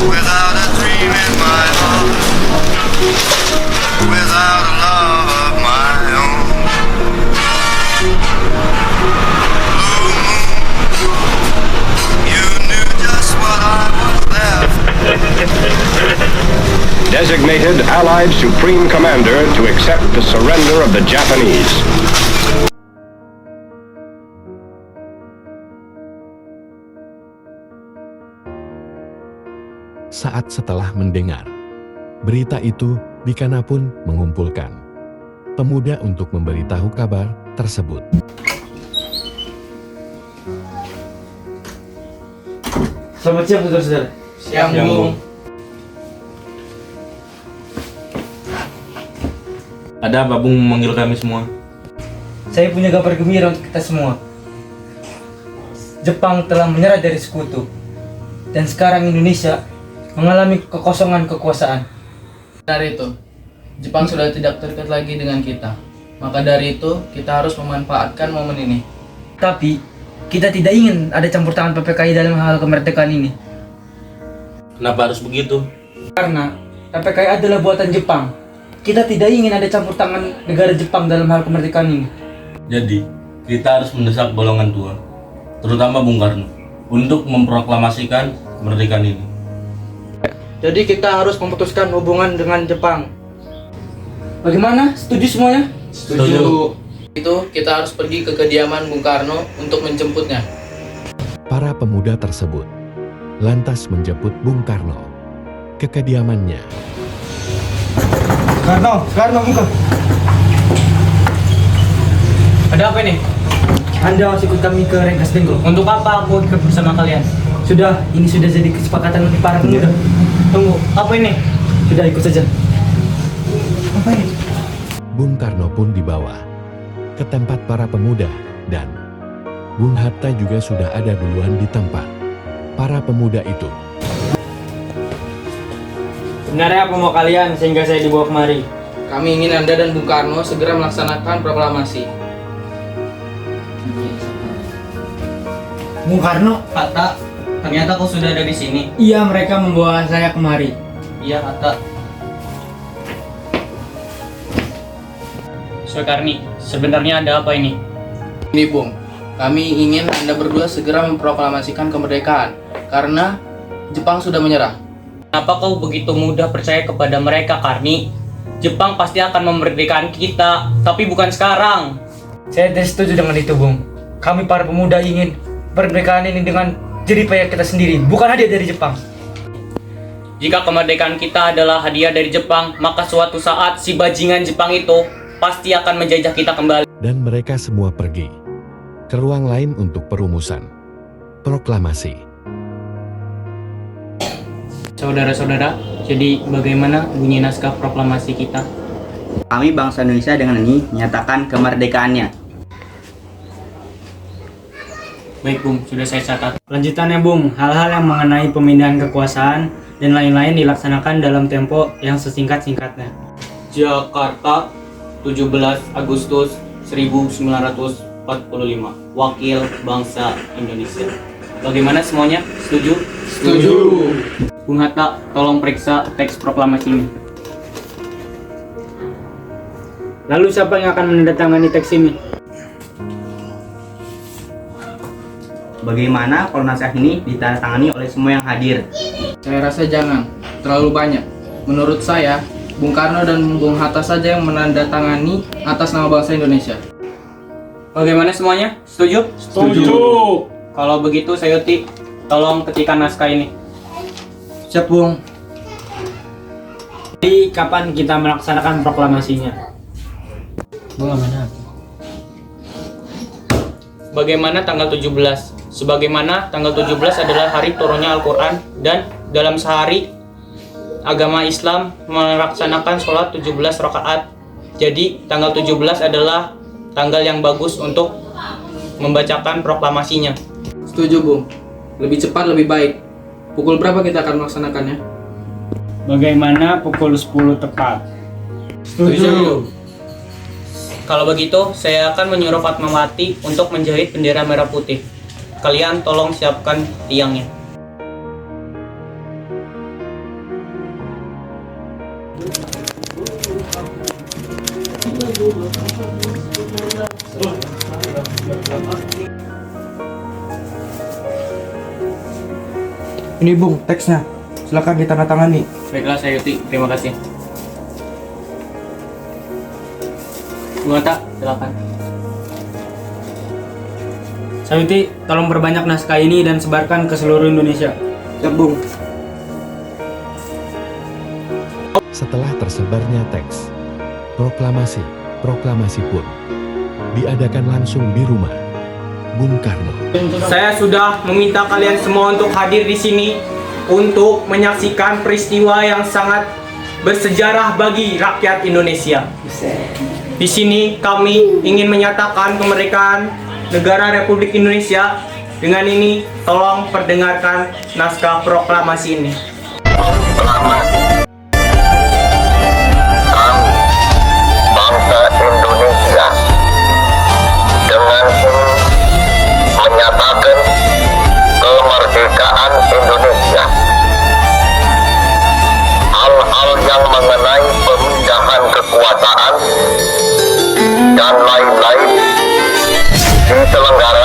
Without a dream in my heart, without a love of my own. Blue moon, you knew just what I was there for. Designated Allied Supreme Commander to accept the surrender of the Japanese. Saat setelah mendengar berita itu, Bikana pun mengumpulkan pemuda untuk memberitahu kabar tersebut. Selamat siang, saudara-saudara. Siang, Bung. Ada apa, Bung, memanggil kami semua? Saya punya kabar gembira untuk kita semua. Jepang telah menyerah dari sekutu. Dan sekarang Indonesia mengalami kekosongan kekuasaan. Dari itu, Jepang sudah tidak terikat lagi dengan kita. Maka dari itu, kita harus memanfaatkan momen ini. Tapi, kita tidak ingin ada campur tangan PPKI dalam hal kemerdekaan ini. Kenapa harus begitu? Karena PPKI adalah buatan Jepang. Kita tidak ingin ada campur tangan negara Jepang dalam hal kemerdekaan ini. Jadi, kita harus mendesak golongan tua, terutama Bung Karno, untuk memproklamasikan kemerdekaan ini. Jadi kita harus memutuskan hubungan dengan Jepang. Bagaimana? Setuju semuanya? Setuju. Itu, kita harus pergi ke kediaman Bung Karno untuk menjemputnya. Para pemuda tersebut lantas menjemput Bung Karno ke kediamannya. Karno, buka. Ada apa ini? Anda harus ikut kami ke Rengas Dengklok. Untuk apa aku ikut bersama kalian? Ini sudah jadi kesepakatan untuk para pemuda. Tunggu, apa ini? Sudah ikut saja. Apa ini? Bung Karno pun dibawa ke tempat para pemuda dan Bung Hatta juga sudah ada duluan di tempat para pemuda itu. Sebenarnya apa mau kalian sehingga saya dibawa kemari? Kami ingin Anda dan Bung Karno segera melaksanakan proklamasi. Bung Karno? Hatta, ternyata kau sudah ada di sini. Iya, mereka membawa saya kemari. Iya, Hatta. Soekarni, sebenarnya ada apa ini? Ini, Bung. Kami ingin Anda berdua segera memproklamasikan kemerdekaan karena Jepang sudah menyerah. Kenapa kau begitu mudah percaya kepada mereka, Karni? Jepang pasti akan memerdekakan kita, tapi bukan sekarang. Saya tidak setuju dengan itu, Bung. Kami para pemuda ingin kemerdekaan ini dengan jeripaya kita sendiri, bukan hadiah dari Jepang. Jika kemerdekaan kita adalah hadiah dari Jepang, maka suatu saat si bajingan Jepang itu pasti akan menjajah kita kembali. Dan mereka semua pergi ke ruang lain untuk perumusan proklamasi. Saudara-saudara, jadi bagaimana bunyi naskah proklamasi kita? Kami bangsa Indonesia dengan ini menyatakan kemerdekaannya. Baik, Bung, sudah saya catat. Lanjutannya, Bung, hal-hal yang mengenai pemindahan kekuasaan dan lain-lain dilaksanakan dalam tempo yang sesingkat-singkatnya. Jakarta, 17 Agustus 1945. Wakil Bangsa Indonesia. Bagaimana semuanya? Setuju? Setuju. Bung Hatta, tolong periksa teks proklamasi ini. Lalu siapa yang akan menandatangani teks ini? Bagaimana kalau naskah ini ditandatangani oleh semua yang hadir? Saya rasa jangan, terlalu banyak. Menurut saya, Bung Karno dan Bung Hatta saja yang menandatangani atas nama bangsa Indonesia. Bagaimana semuanya? Setuju? Setuju. Kalau begitu, Sayuti, tolong ketikkan naskah ini. Siap, Bung. Jadi kapan kita melaksanakan proklamasinya? Bagaimana tanggal 17? Sebagaimana tanggal 17 adalah hari turunnya Al-Quran dan dalam sehari agama Islam melaksanakan sholat 17 rakaat. Jadi tanggal 17 adalah tanggal yang bagus untuk membacakan proklamasinya. Setuju, Bung. Lebih cepat lebih baik. Pukul berapa kita akan melaksanakannya? Bagaimana pukul 10 tepat? Setuju. Kalau begitu, saya akan menyuruh Fatmawati untuk menjahit bendera merah putih. Kalian tolong siapkan tiangnya. Ini Bung, teksnya. Silakan ditandatangani. Baiklah Sayuti, terima kasih. Bung Hatta, silakan. Sayuti, tolong perbanyak naskah ini dan sebarkan ke seluruh Indonesia. Siap Bung. Setelah tersebarnya teks, proklamasi pun diadakan langsung di rumah Bung Karno. Saya sudah meminta kalian semua untuk hadir di sini untuk menyaksikan peristiwa yang sangat bersejarah bagi rakyat Indonesia. Di sini kami ingin menyatakan kemerdekaan negara Republik Indonesia. Dengan ini, tolong perdengarkan naskah proklamasi ini. Bangsa Indonesia dengan ini menyatakan kemerdekaan Indonesia. Hal-hal yang mengenai pemindahan kekuasaan dan lain-lain diselenggarakan